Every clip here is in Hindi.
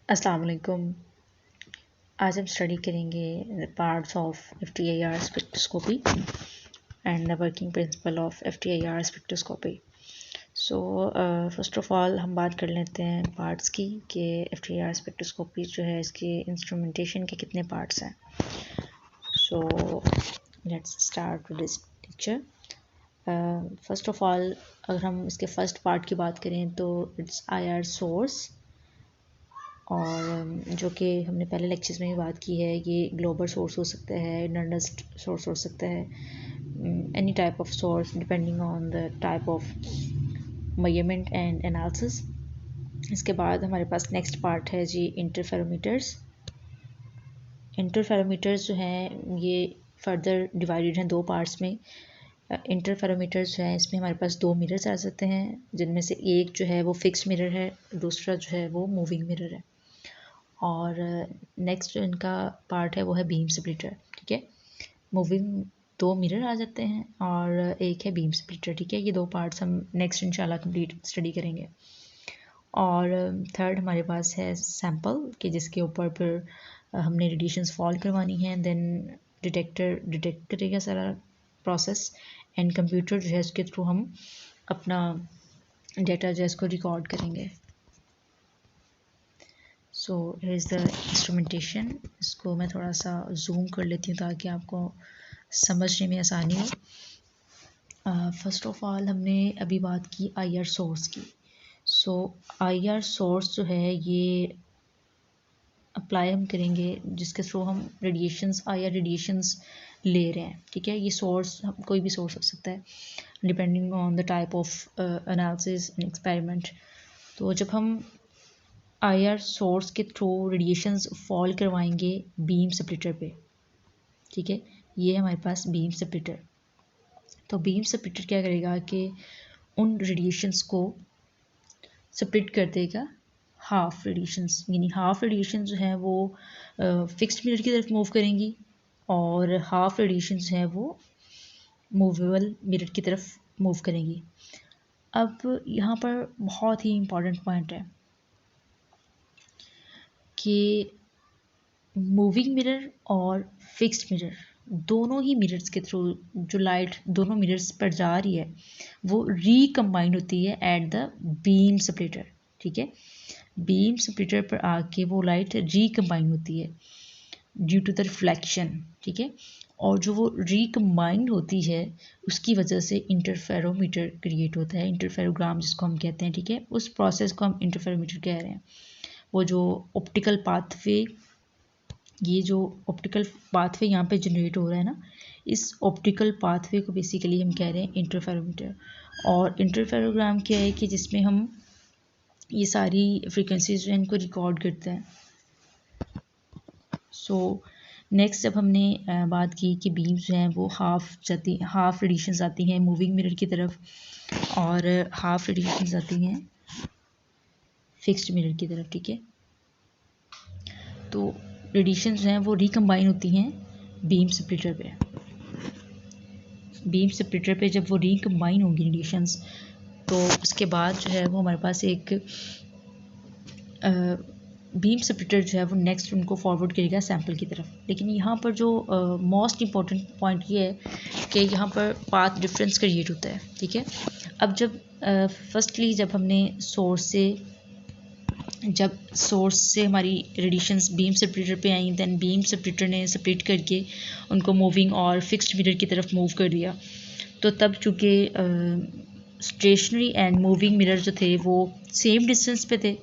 अस्सलाम वालेकुम। आज हम स्टडी करेंगे parts of FTIR spectroscopy and the working principle of FTIR spectroscopy. So first of all हम बात कर लेते हैं पार्ट्स की कि FTIR स्पेक्ट्रोस्कोपी जो है इसके इंस्ट्रूमेंटेशन के कितने पार्ट्स हैं। So let's start with this lecture. First of all अगर हम इसके फर्स्ट पार्ट की बात करें तो इट्स IR सोर्स, और जो कि हमने पहले लेक्चर्स में भी बात की है, ये ग्लोबल सोर्स हो सकता है, नर्डस्ट सोर्स हो सकता है, any type of source depending on the type of measurement and analysis. इसके बाद हमारे पास नेक्स्ट पार्ट है जी इंटरफेरोमीटर्स। इंटरफेरोमीटर्स जो हैं ये फर्दर डिवाइडेड हैं दो पार्ट्स में। इंटरफेरोमीटर्स जो है इसमें हमारे पास दो मिरर्स आ सकते हैं, जिनमें से एक जो है वो फिक्स्ड मिरर है, दूसरा जो है वो मूविंग मिरर है। और नेक्स्ट जो इनका पार्ट है वो है बीम स्प्लिटर। ठीक है, मूविंग दो मिरर आ जाते हैं और एक है बीम स्प्लिटर। ठीक है, ये दो पार्ट्स हम नेक्स्ट इंशाल्लाह कंप्लीट स्टडी करेंगे। और थर्ड हमारे पास है सैंपल, कि जिसके ऊपर फिर हमने रेडिएशंस फॉल करवानी है, देन डिटेक्टर डिटेक्ट करेगा सारा प्रोसेस, एंड कंप्यूटर जो है उसके थ्रू हम अपना डेटा जो है इसको रिकॉर्ड करेंगे। सो here is the इंस्ट्रूमेंटेशन। इसको मैं थोड़ा सा जूम कर लेती हूँ ताकि आपको समझने में आसानी हो। फर्स्ट ऑफ ऑल हमने अभी बात की IR सोर्स की। सो IR सोर्स जो है ये अप्लाई हम करेंगे जिसके थ्रू हम रेडिएशंस IR रेडिएशंस ले रहे हैं। ठीक है, ये सोर्स कोई भी सोर्स हो सकता है depending on the type of analysis and experiment. तो जब हम IR सोर्स के थ्रू रेडिएशंस फॉल करवाएंगे बीम स्प्लिटर पे। ठीक है, ये हमारे पास बीम स्प्लिटर। तो बीम स्प्लिटर क्या करेगा कि उन रेडिएशंस को स्प्लिट कर देगा हाफ रेडिएशंस, यानी हाफ रेडिएशन जो है वो फिक्स्ड मिरर की तरफ मूव करेंगी और हाफ रेडिएशन जो है वो मूवेबल मिरर की तरफ मूव करेंगी। अब यहाँ पर बहुत ही इम्पॉर्टेंट पॉइंट है कि मूविंग मिरर और फिक्स्ड मिरर दोनों ही मिरर्स के थ्रू जो लाइट दोनों मिरर्स पर जा रही है वो रिकम्बाइंड होती है एट द बीम स्प्लिटर। ठीक है, बीम स्प्लिटर पर आके वो लाइट रिकम्बाइंड होती है ड्यू टू द रिफ्लेक्शन। ठीक है, और जो वो रिकम्बाइंड होती है उसकी वजह से इंटरफेरोमीटर क्रिएट होता है, इंटरफेरोग्राम जिसको हम कहते हैं। ठीक है, उस प्रोसेस को हम इंटरफेरोमीटर कह रहे हैं। वो जो ऑप्टिकल पाथवे, ये जो ऑप्टिकल पाथवे यहाँ पे जनरेट हो रहा है ना, इस ऑप्टिकल पाथवे को बेसिकली हम कह रहे हैं इंटरफेरोमीटर। और इंटरफेरोग्राम क्या है कि जिसमें हम ये सारी फ्रीक्वेंसीज जो इनको रिकॉर्ड करते हैं। सो नेक्स्ट जब हमने बात की कि बीम्स जो हैं वो हाफ रेडिएशंस आती हैं मूविंग मिरर की तरफ और हाफ रेडिएशंस आती हैं फिक्स्ड मिरर की तरफ। ठीक है, तो रेडिएशंस जो हैं वो रिकम्बाइन होती हैं बीम स्प्लिटर पे। बीम स्प्लिटर पे जब वो रिकम्बाइन होंगी रेडिएशंस तो उसके बाद जो है वो हमारे पास एक बीम स्प्लिटर जो है वो नेक्स्ट उनको फॉरवर्ड करेगा सैंपल की तरफ। लेकिन यहाँ पर जो मोस्ट इम्पॉर्टेंट पॉइंट ये है कि यहाँ पर पाथ डिफरेंस क्रिएट होता है। ठीक है, अब जब फर्स्टली जब हमने सोर्स से हमारी रेडिएशंस बीम स्प्लिटर पे आई, देन बीम स्प्लिटर ने स्प्लिट करके उनको मूविंग और फिक्स्ड मिरर की तरफ मूव कर दिया। तो तब चूँकि स्टेशनरी एंड मूविंग मिरर जो थे वो सेम डिस्टेंस पे थे,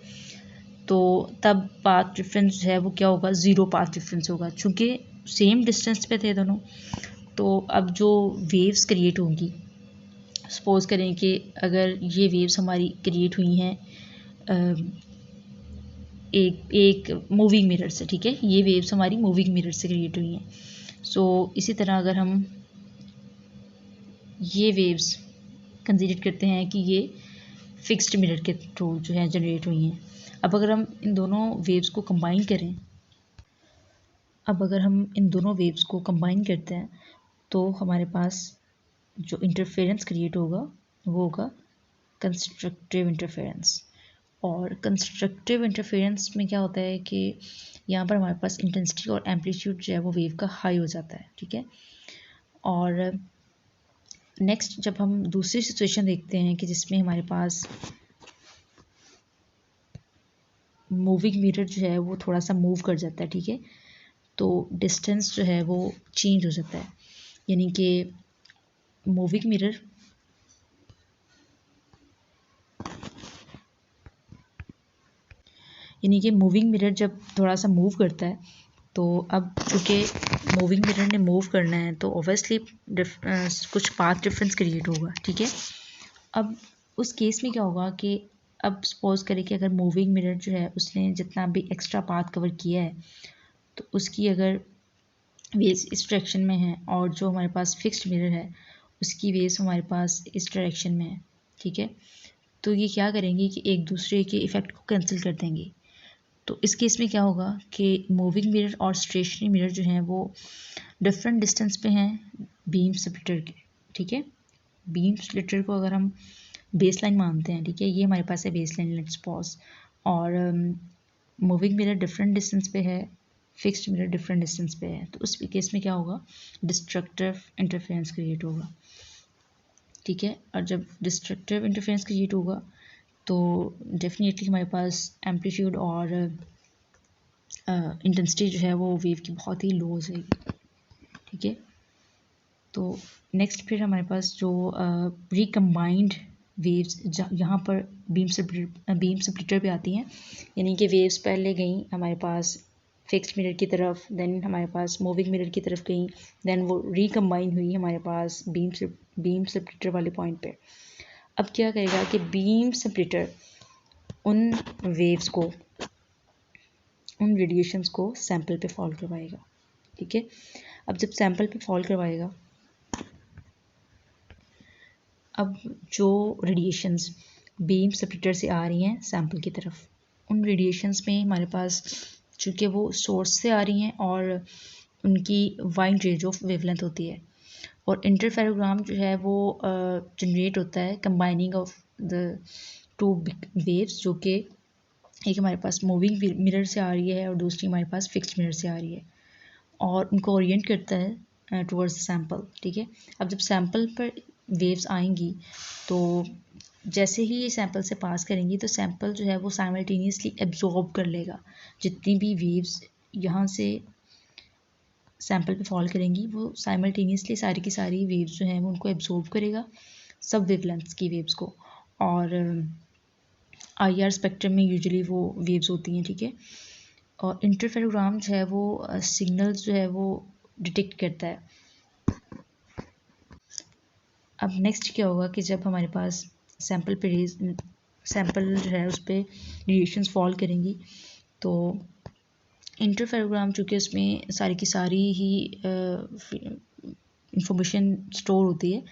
तो तब पाथ डिफरेंस है वो क्या होगा, ज़ीरो पाथ डिफरेंस होगा। चूँकि सेम डिस्टेंस पे थे दोनों, तो अब जो वेव्स क्रिएट होंगी, सपोज़ करें कि अगर ये वेव्स हमारी क्रिएट हुई हैं एक मूविंग मिरर से। ठीक है, ये वेव्स हमारी मूविंग मिरर से क्रिएट हुई हैं। सो इसी तरह अगर हम ये वेव्स कंसीडर करते हैं कि ये फिक्स्ड मिरर के थ्रू जो है जनरेट हुई हैं। अब अगर हम इन दोनों वेव्स को कंबाइन करते हैं तो हमारे पास जो इंटरफेरेंस क्रिएट होगा वो होगा कंस्ट्रक्टिव इंटरफेरेंस। और कंस्ट्रक्टिव इंटरफेरेंस में क्या होता है कि यहाँ पर हमारे पास इंटेंसिटी और एम्पलीट्यूड जो है वो वेव का हाई हो जाता है, ठीक है। और नेक्स्ट जब हम दूसरी सिचुएशन देखते हैं कि जिसमें हमारे पास मूविंग मिरर जो है वो थोड़ा सा मूव कर जाता है, ठीक है, तो डिस्टेंस जो है वो चेंज हो जाता है, यानी कि मूविंग मिरर जब थोड़ा सा मूव करता है, तो अब चूँकि मूविंग मिरर ने मूव करना है तो ऑब्वियसली कुछ पाथ डिफरेंस क्रिएट होगा, ठीक है। अब उस केस में क्या होगा कि अब सपोज करें कि अगर मूविंग मिरर जो है उसने जितना भी एक्स्ट्रा पाथ कवर किया है तो उसकी अगर वेव्स इस डायरेक्शन में है और जो हमारे पास फिक्स्ड मिरर है उसकी वेव्स हमारे पास इस डायरेक्शन में है, ठीक है। तो ये क्या करेंगे कि एक दूसरे के इफ़ेक्ट को कैंसिल कर देंगे। तो इस केस में क्या होगा कि मूविंग मिरर और स्टेशनरी मिरर जो हैं वो डिफरेंट डिस्टेंस पे हैं बीम स्प्लिटर के, ठीक है। बीम स्प्लिटर को अगर हम बेस लाइन मानते हैं, ठीक है, ये हमारे पास है बेस लाइन, लेट्स सपोज, और मूविंग मिरर डिफरेंट डिस्टेंस पे है, फिक्स्ड मिरर डिफरेंट डिस्टेंस पे है, तो उस केस में क्या होगा, डिस्ट्रक्टिव इंटरफेरेंस क्रिएट होगा, ठीक है। और जब डिस्ट्रक्टिव इंटरफेरेंस क्रिएट होगा तो डेफिनेटली हमारे पास एम्पलीट्यूड और इंटेंसिटी जो है वो वेव की बहुत ही लो हो जाएगी, ठीक है। तो नेक्स्ट फिर हमारे पास जो रिकम्बाइंड वेव्स यहाँ पर बीम स्प्लिटर पे आती हैं, यानी कि वेव्स पहले गई हमारे पास फिक्स्ड मिरर की तरफ, देन हमारे पास मूविंग मिरर की तरफ गई, देन वो रिकम्बाइन हुई हमारे पास बीम स्प्लिटर वाले पॉइंट पे। अब क्या करेगा कि बीम स्प्लिटर उन वेव्स को, उन रेडिएशंस को सैंपल पे फॉल करवाएगा, ठीक है। अब जब सैंपल पे फॉल करवाएगा, अब जो रेडिएशंस बीम स्प्लिटर से आ रही हैं सैंपल की तरफ, उन रेडिएशंस में हमारे पास चूँकि वो सोर्स से आ रही हैं और उनकी वाइड रेंज ऑफ वेवलेंथ होती है, और इंटरफेरोग्राम जो है वो जनरेट होता है combining of the two waves, जो कि एक हमारे पास मूविंग मिरर से आ रही है और दूसरी हमारे पास फिक्स्ड मिरर से आ रही है, और उनको ओरिएंट करता है टुवर्ड्स सैंपल, ठीक है। अब जब सैंपल पर वेव्स आएंगी तो जैसे ही ये सैंपल से पास करेंगी तो सैंपल जो है वो साइमल्टेनियसली एब्जॉर्ब कर लेगा, जितनी भी वेव्स यहाँ से सैंपल पे फॉल करेंगी वो साइमल्टेनियसली सारी की सारी वेव्स जो हैं वो उनको एब्जॉर्ब करेगा, सब वेवलेंथ्स की वेव्स को। और IR स्पेक्ट्रम में यूजुअली वो वेव्स होती हैं, ठीक है। और इंटरफेरोग्राम जो है वो सिग्नल्स जो है वो डिटेक्ट करता है। अब नेक्स्ट क्या होगा कि जब हमारे पास सैंपल जो है उस पर रेडिएशंस फॉल करेंगी, तो इंटरफेरोग्राम चूँकि उसमें सारी की सारी ही इंफॉर्मेशन स्टोर होती है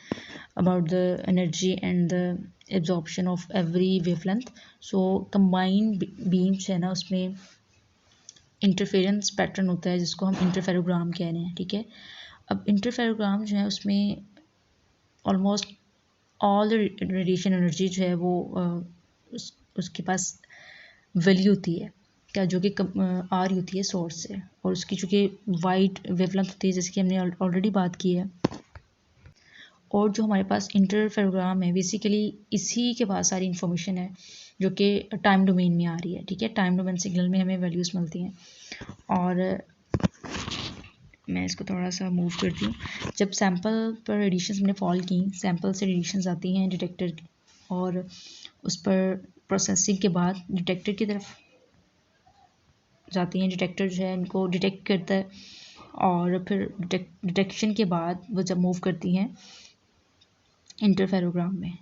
about the energy and the absorption of every wavelength, so combined beams है ना उसमें इंटरफेरेंस पैटर्न होता है जिसको हम इंटरफेरोग्राम कह रहे हैं, ठीक है। अब इंटरफेरोग्राम जो है उसमें almost all the radiation energy जो है वो उसके पास वैल्यू होती है क्या, जो कि आ रही होती है सोर्स से, और उसकी चूँकि वाइड वेवलेंथ होती है जैसे कि हमने ऑलरेडी बात की है। और जो हमारे पास इंटरफेरोग्राम है बेसिकली इसी के पास सारी इन्फॉर्मेशन है जो कि टाइम डोमेन में आ रही है, ठीक है। टाइम डोमेन सिग्नल में हमें वैल्यूज़ मिलती हैं, और मैं इसको थोड़ा सा मूव करती हूँ। जब सैंपल पर रेडिएशंस हमने फॉल की, सैंपल से रेडिएशंस आती हैं डिटेक्टर और उस पर प्रोसेसिंग के बाद डिटेक्टर की तरफ जाती हैं। डिटेक्टर जो है इनको डिटेक्ट करता है और फिर डिटेक्शन के बाद वो जब मूव करती हैं इंटरफेरोग्राम में।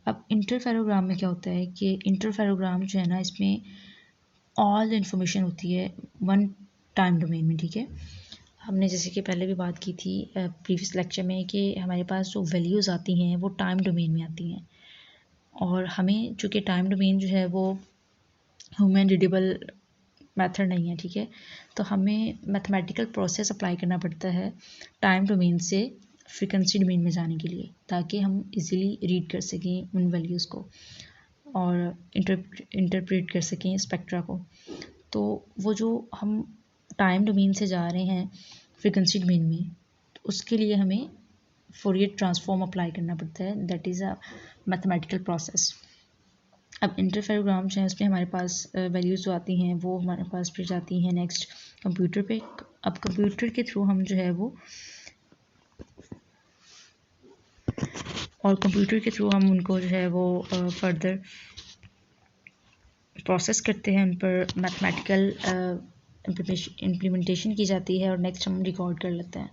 अब इंटरफेरोग्राम में क्या होता है कि इंटरफेरोग्राम जो है ना इसमें ऑल इन्फॉर्मेशन होती है वन टाइम डोमेन में, ठीक है। हमने जैसे कि पहले भी बात की थी प्रीवियस लेक्चर में कि हमारे पास जो वैल्यूज़ आती हैं वो टाइम डोमेन में आती हैं, और हमें चूँकि टाइम डोमेन जो है वो ह्यूमन रीडेबल मेथड नहीं है, ठीक है, तो हमें मैथमेटिकल प्रोसेस अप्लाई करना पड़ता है टाइम डोमेन से फ्रीक्वेंसी डोमेन में जाने के लिए, ताकि हम इजीली रीड कर सकें उन वैल्यूज़ को। और इंटरप्रेट कर सकें स्पेक्ट्रा को। तो वो जो हम टाइम डोमेन से जा रहे हैं फ्रीक्वेंसी डोमेन में, तो उसके लिए हमें फोरियर ट्रांसफॉर्म अप्लाई करना पड़ता है, that is a mathematical process. अब इंटरफेरोग्राम्स हैं, उसमें हमारे पास वैल्यूज़ जो आती हैं वो हमारे पास फिर जाती हैं नेक्स्ट कंप्यूटर पे। अब कंप्यूटर के थ्रू हम जो है वो हम उनको जो है वो फर्दर प्रोसेस करते हैं, उन पर मैथमेटिकल इम्प्लीमेंटेशन की जाती है और नेक्स्ट हम रिकॉर्ड कर लेते हैं।